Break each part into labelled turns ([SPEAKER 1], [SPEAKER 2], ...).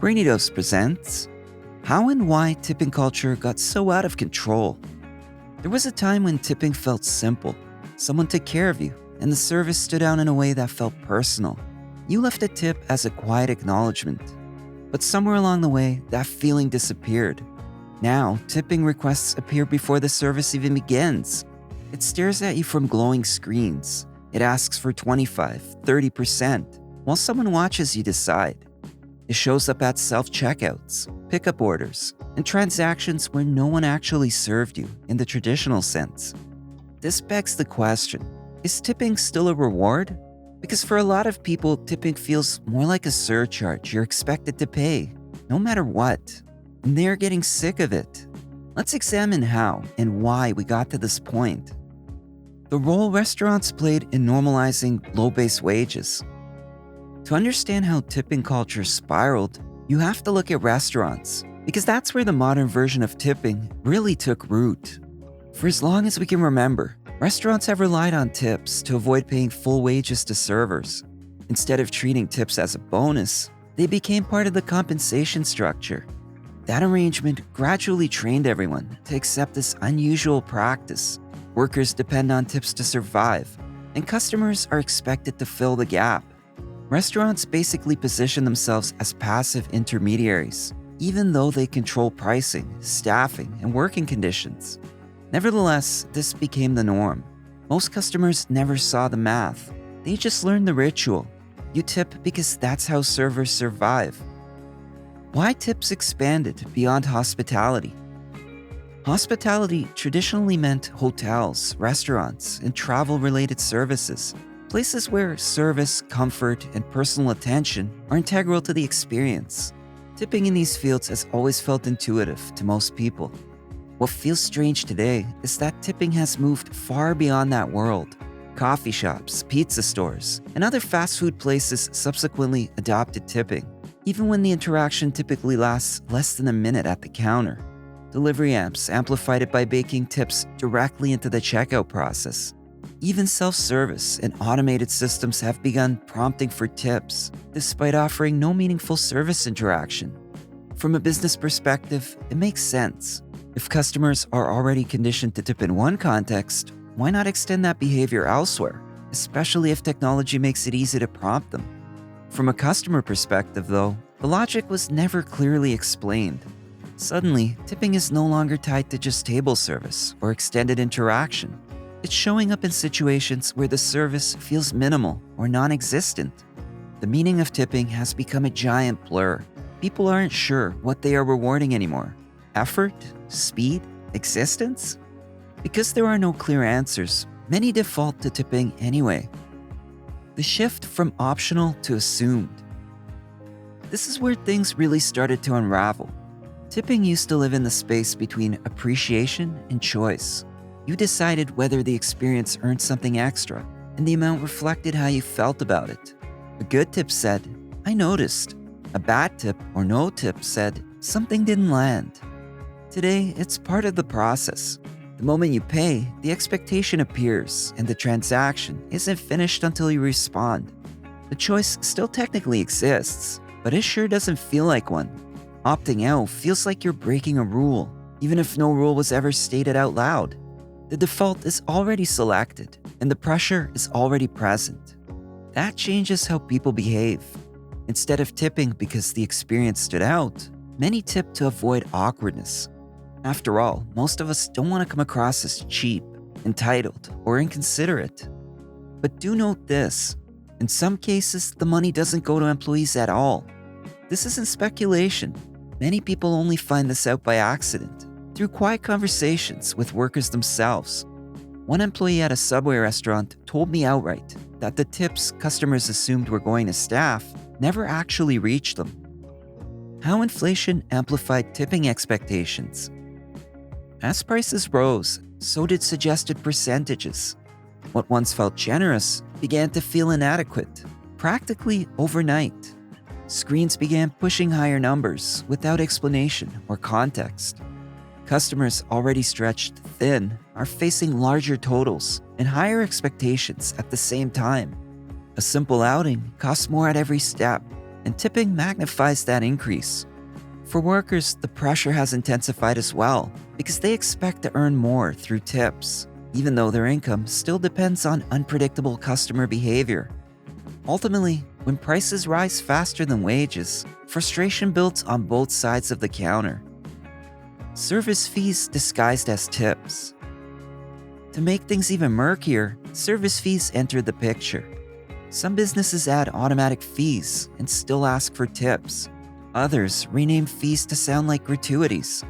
[SPEAKER 1] BRAINY presents How and Why Tipping Culture Got So Out of Control. There was a time when tipping felt simple. Someone took care of you, and the service stood out in a way that felt personal. You left a tip as a quiet acknowledgement. But somewhere along the way, that feeling disappeared. Now, tipping requests appear before the service even begins. It stares at you from glowing screens. It asks for 25, 30%, while someone watches you decide. It shows up at self-checkouts, pickup orders, and transactions where no one actually served you in the traditional sense. This begs the question, is tipping still a reward? Because for a lot of people, tipping feels more like a surcharge you're expected to pay, no matter what. And they're getting sick of it. Let's examine how and why we got to this point. The role restaurants played in normalizing low-base wages. To understand how tipping culture spiraled, you have to look at restaurants, because that's where the modern version of tipping really took root. For as long as we can remember, restaurants have relied on tips to avoid paying full wages to servers. Instead of treating tips as a bonus, they became part of the compensation structure. That arrangement gradually trained everyone to accept this unusual practice. Workers depend on tips to survive, and customers are expected to fill the gap. Restaurants basically position themselves as passive intermediaries, even though they control pricing, staffing, and working conditions. Nevertheless, this became the norm. Most customers never saw the math. They just learned the ritual. You tip because that's how servers survive. Why tips expanded beyond hospitality? Hospitality traditionally meant hotels, restaurants, and travel-related services. Places where service, comfort, and personal attention are integral to the experience. Tipping in these fields has always felt intuitive to most people. What feels strange today is that tipping has moved far beyond that world. Coffee shops, pizza stores, and other fast food places subsequently adopted tipping, even when the interaction typically lasts less than a minute at the counter. Delivery apps amplified it by baking tips directly into the checkout process. Even self-service and automated systems have begun prompting for tips, despite offering no meaningful service interaction. From a business perspective, it makes sense. If customers are already conditioned to tip in one context, why not extend that behavior elsewhere, especially if technology makes it easy to prompt them? From a customer perspective, though, the logic was never clearly explained. Suddenly, tipping is no longer tied to just table service or extended interaction. It's showing up in situations where the service feels minimal or non-existent. The meaning of tipping has become a giant blur. People aren't sure what they are rewarding anymore. Effort? Speed? Existence? Because there are no clear answers, many default to tipping anyway. The shift from optional to assumed. This is where things really started to unravel. Tipping used to live in the space between appreciation and choice. You decided whether the experience earned something extra, and the amount reflected how you felt about it. A good tip said, "I noticed." A bad tip or no tip said, "Something didn't land." Today, it's part of the process. The moment you pay, the expectation appears, and the transaction isn't finished until you respond. The choice still technically exists, but it sure doesn't feel like one. Opting out feels like you're breaking a rule, even if no rule was ever stated out loud. The default is already selected, and the pressure is already present. That changes how people behave. Instead of tipping because the experience stood out, many tip to avoid awkwardness. After all, most of us don't want to come across as cheap, entitled, or inconsiderate. But do note this, in some cases, the money doesn't go to employees at all. This isn't speculation. Many people only find this out by accident, through quiet conversations with workers themselves. One employee at a Subway restaurant told me outright that the tips customers assumed were going to staff never actually reached them. How inflation amplified tipping expectations. As prices rose, so did suggested percentages. What once felt generous began to feel inadequate, practically overnight. Screens began pushing higher numbers without explanation or context. Customers already stretched thin are facing larger totals and higher expectations at the same time. A simple outing costs more at every step. and tipping magnifies that increase. For workers, the pressure has intensified as well because they expect to earn more through tips, even though their income still depends on unpredictable customer behavior. Ultimately, when prices rise faster than wages, frustration builds on both sides of the counter. Service fees disguised as tips. To make things even murkier, service fees enter the picture. Some businesses add automatic fees and still ask for tips. Others rename fees to sound like gratuities.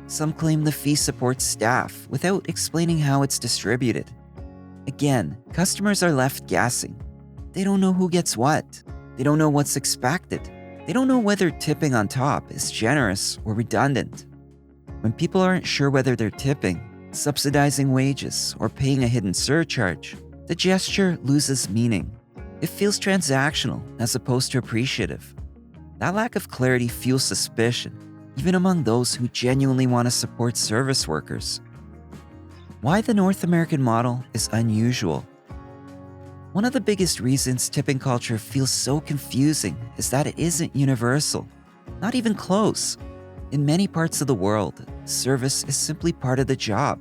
[SPEAKER 1] Some claim the fee supports staff without explaining how it's distributed. Again, customers are left guessing. They don't know who gets what. They don't know what's expected. They don't know whether tipping on top is generous or redundant. When people aren't sure whether they're tipping, subsidizing wages, or paying a hidden surcharge, the gesture loses meaning. It feels transactional as opposed to appreciative. That lack of clarity fuels suspicion, even among those who genuinely want to support service workers. Why the North American model is unusual. One of the biggest reasons tipping culture feels so confusing is that it isn't universal, not even close. In many parts of the world, service is simply part of the job.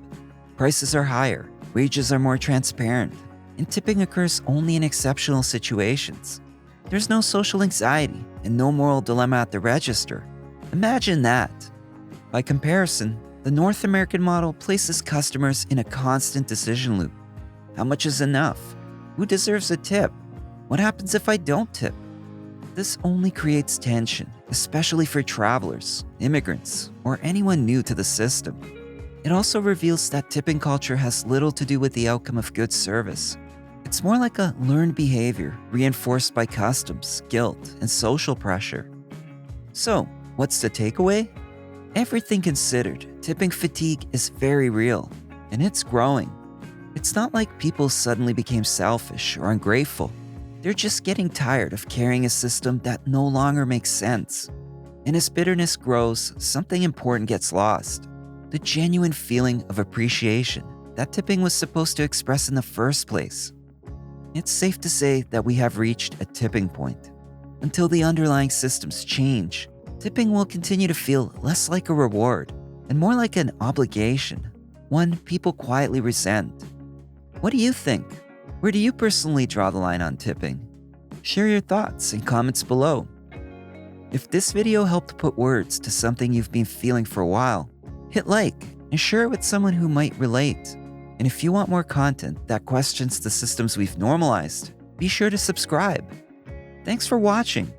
[SPEAKER 1] Prices are higher, wages are more transparent, and tipping occurs only in exceptional situations. There's no social anxiety and no moral dilemma at the register. Imagine that. By comparison, the North American model places customers in a constant decision loop. How much is enough? Who deserves a tip? What happens if I don't tip? This only creates tension, especially for travelers, immigrants, or anyone new to the system. It also reveals that tipping culture has little to do with the outcome of good service. It's more like a learned behavior reinforced by customs, guilt, and social pressure. So, what's the takeaway? Everything considered, tipping fatigue is very real, and it's growing. It's not like people suddenly became selfish or ungrateful. They're just getting tired of carrying a system that no longer makes sense. And as bitterness grows, something important gets lost. The genuine feeling of appreciation that tipping was supposed to express in the first place. It's safe to say that we have reached a tipping point. Until the underlying systems change, tipping will continue to feel less like a reward and more like an obligation, one people quietly resent. What do you think? Where do you personally draw the line on tipping? Share your thoughts in comments below. If this video helped put words to something you've been feeling for a while, hit like and share it with someone who might relate. And if you want more content that questions the systems we've normalized, be sure to subscribe. Thanks for watching.